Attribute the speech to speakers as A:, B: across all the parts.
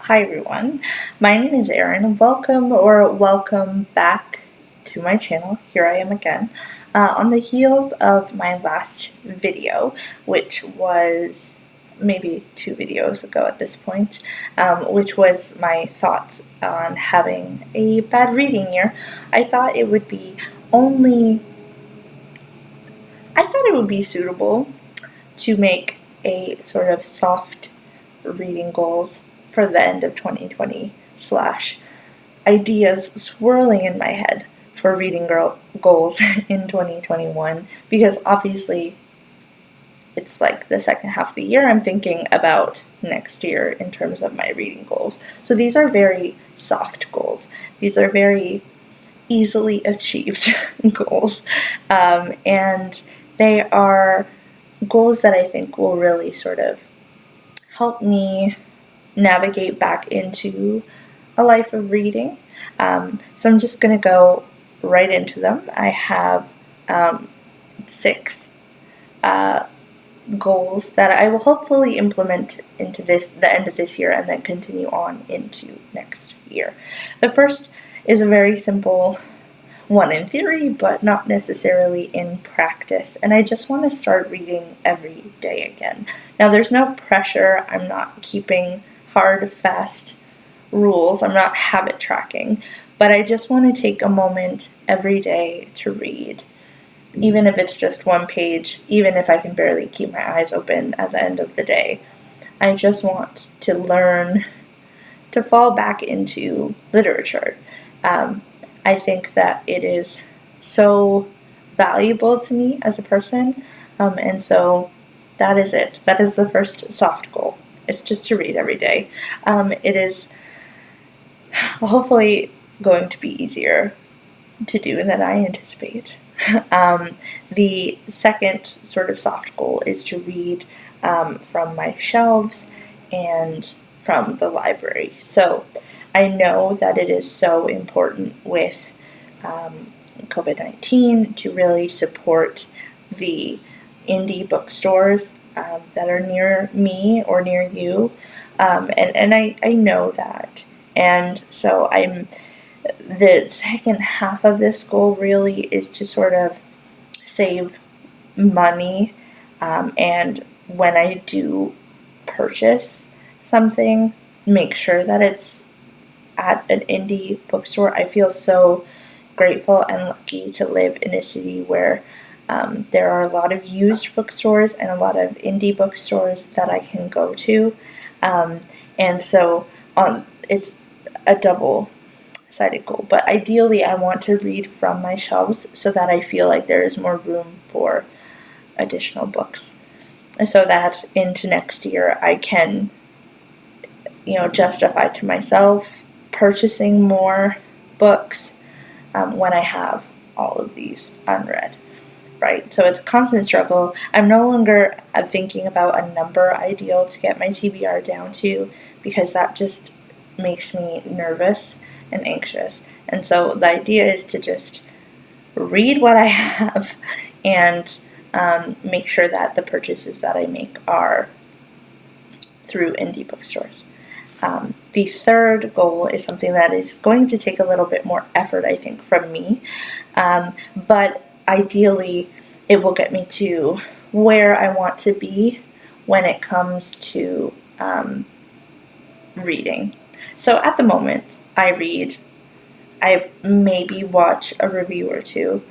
A: Hi everyone, my name is Erin. Welcome back to my channel. Here I am again. On the heels of my last video, which was maybe 2 videos ago at this point, which was my thoughts on having a bad reading year, I thought it would be suitable to make a sort of soft reading goals for the end of 2020 slash ideas swirling in my head for reading goals in 2021, because obviously it's like the second half of the year. I'm thinking about next year in terms of my reading goals. So these are very soft goals. These are very easily achieved goals. And they are goals that I think will really sort of help me navigate back into a life of reading. So I'm just going to go right into them. I have 6 goals that I will hopefully implement into the end of this year and then continue on into next year. The first is a very simple one in theory, but not necessarily in practice. And I just want to start reading every day again. Now, there's no pressure. I'm not keeping hard, fast rules. I'm not habit tracking. But I just want to take a moment every day to read. Even if it's just one page, even if I can barely keep my eyes open at the end of the day. I just want to learn to fall back into literature. I think that it is so valuable to me as a person, and so that is it. That is the first soft goal. It's just to read every day. It is hopefully going to be easier to do than I anticipate. The second sort of soft goal is to read from my shelves and from the library. So I know that it is so important with COVID-19 to really support the indie bookstores that are near me or near you, and I know that. And so the second half of this goal really is to sort of save money, and when I do purchase something, make sure that it's at an indie bookstore. I feel so grateful and lucky to live in a city where there are a lot of used bookstores and a lot of indie bookstores that I can go to, and so it's a double-sided goal. But ideally, I want to read from my shelves so that I feel like there is more room for additional books, so that into next year I can, justify to myself purchasing more books when I have all of these unread, right? So it's a constant struggle. I'm no longer thinking about a number ideal to get my TBR down to, because that just makes me nervous and anxious. And so the idea is to just read what I have and make sure that the purchases that I make are through indie bookstores. The third goal is something that is going to take a little bit more effort, I think, from me. But ideally, it will get me to where I want to be when it comes to reading. So at the moment, I maybe watch a review or two.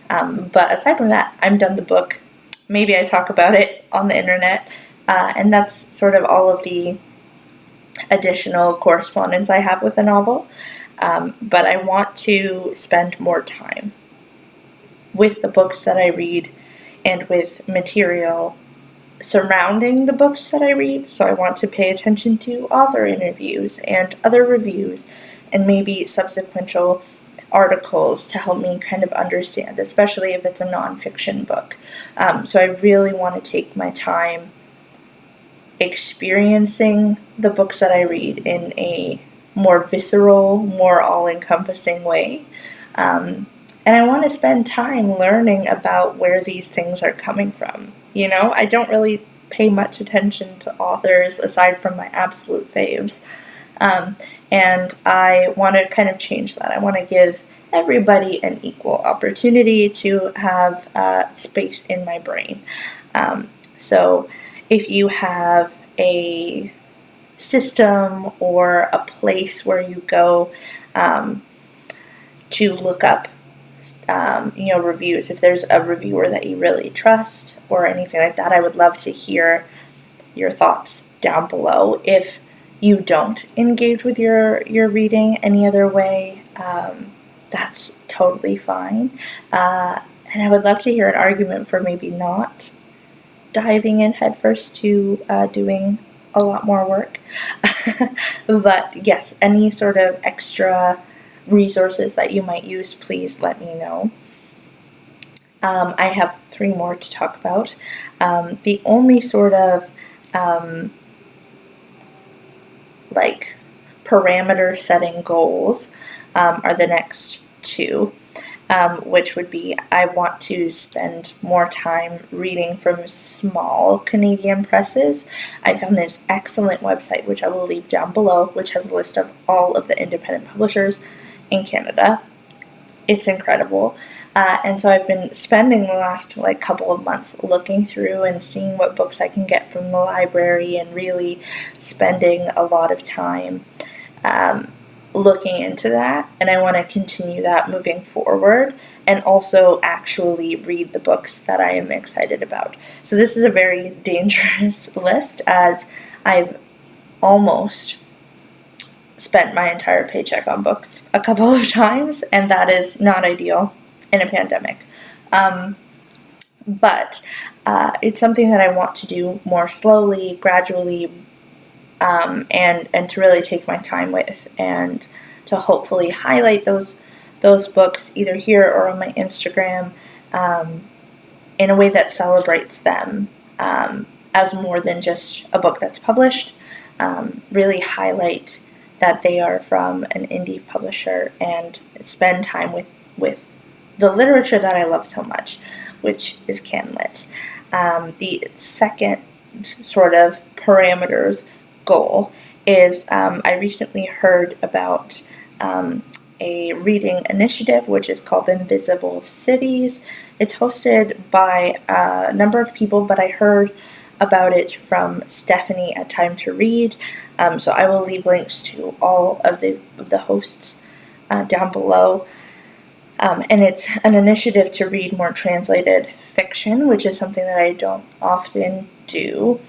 A: But aside from that, I'm done the book. Maybe I talk about it on the internet. And that's sort of all of the additional correspondence I have with a novel. But I want to spend more time with the books that I read and with material surrounding the books that I read. So I want to pay attention to author interviews and other reviews and maybe subsequent articles to help me kind of understand, especially if it's a nonfiction book. So I really want to take my time experiencing the books that I read in a more visceral, more all-encompassing way. And I want to spend time learning about where these things are coming from. I don't really pay much attention to authors aside from my absolute faves. And I want to kind of change that. I want to give everybody an equal opportunity to have space in my brain. So if you have a system or a place where you go to look up reviews, if there's a reviewer that you really trust or anything like that, I would love to hear your thoughts down below. If you don't engage with your reading any other way, that's totally fine. And I would love to hear an argument for maybe not diving in headfirst to doing a lot more work. But yes, any sort of extra resources that you might use, please let me know. I have 3 more to talk about. The only sort of parameter setting goals are the next 2, which would be I want to spend more time reading from small Canadian presses. I found this excellent website, which I will leave down below, which has a list of all of the independent publishers in Canada. It's incredible. And so I've been spending the last couple of months looking through and seeing what books I can get from the library, and really spending a lot of time looking into that. And I want to continue that moving forward, and also actually read the books that I am excited about. So this is a very dangerous list, as I've almost spent my entire paycheck on books a couple of times, and that is not ideal in a pandemic. But it's something that I want to do more slowly, gradually, and to really take my time with, and to hopefully highlight those books either here or on my Instagram in a way that celebrates them as more than just a book that's published. Really highlight that they are from an indie publisher, and spend time with the literature that I love so much, which is CanLit. The second sort of parameters goal is I recently heard about a reading initiative which is called Invisible Cities. It's hosted by a number of people, but I heard about it from Stephanie at Time to Read. So I will leave links to all of the hosts down below. And it's an initiative to read more translated fiction, which is something that I don't often do.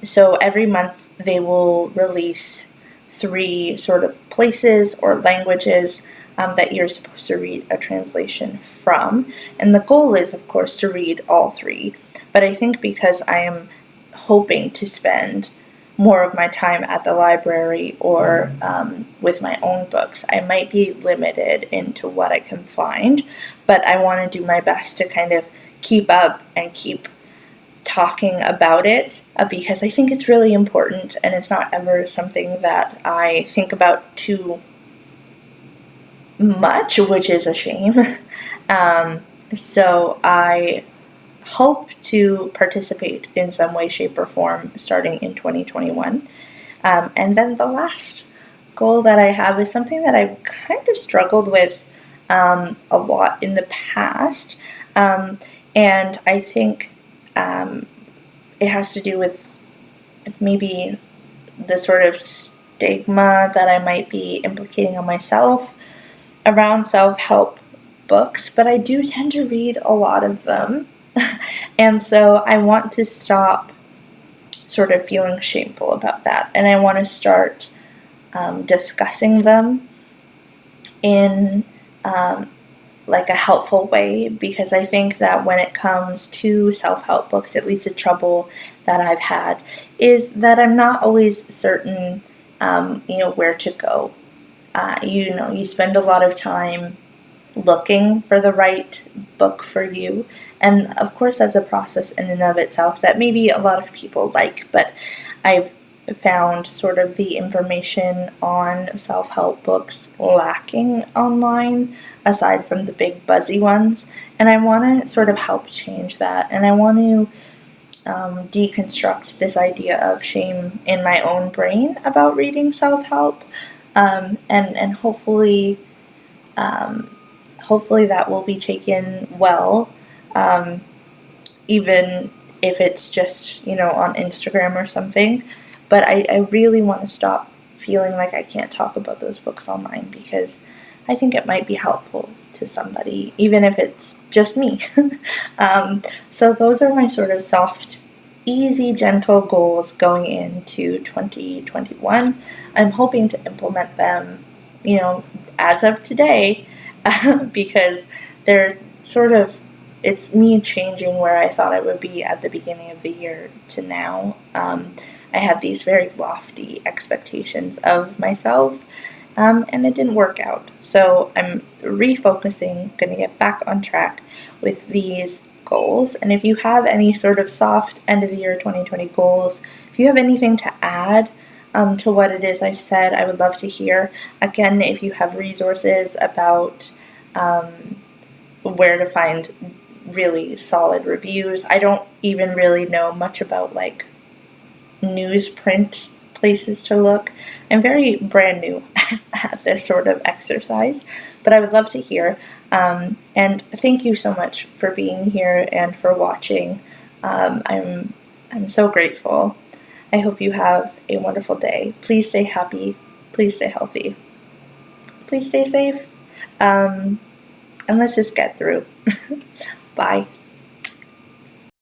A: So every month they will release 3 sort of places or languages that you're supposed to read a translation from. And the goal is, of course, to read all 3. But I think because I am hoping to spend more of my time at the library or with my own books, I might be limited into what I can find. But I want to do my best to kind of keep up and keep talking about it, because I think it's really important, and it's not ever something that I think about too much, which is a shame. So I hope to participate in some way, shape, or form starting in 2021. And then the last goal that I have is something that I've kind of struggled with a lot in the past, and I think it has to do with maybe the sort of stigma that I might be implicating on myself around self-help books, but I do tend to read a lot of them. And so I want to stop sort of feeling shameful about that, and I want to start discussing them in a helpful way, because I think that when it comes to self-help books, at least the trouble that I've had is that I'm not always certain where to go. You spend a lot of time looking for the right book for you, and of course that's a process in and of itself that maybe a lot of people like, but I've found sort of the information on self-help books lacking online, aside from the big buzzy ones, and I want to sort of help change that, and I want to deconstruct this idea of shame in my own brain about reading self-help, and hopefully that will be taken well, even if it's just, on Instagram or something. But I really want to stop feeling like I can't talk about those books online, because I think it might be helpful to somebody, even if it's just me. So those are my sort of soft, easy, gentle goals going into 2021. I'm hoping to implement them, as of today, because they're sort of, it's me changing where I thought I would be at the beginning of the year to now. I had these very lofty expectations of myself, and it didn't work out. So I'm refocusing, going to get back on track with these goals. And if you have any sort of soft end of the year 2020 goals, if you have anything to add to what it is I've said, I would love to hear. Again, if you have resources about where to find really solid reviews. I don't even really know much about like newsprint places to look. I'm very brand new at this sort of exercise, but I would love to hear. And thank you so much for being here and for watching. I'm so grateful. I hope you have a wonderful day. Please stay happy. Please stay healthy. Please stay safe. And let's just get through. Bye.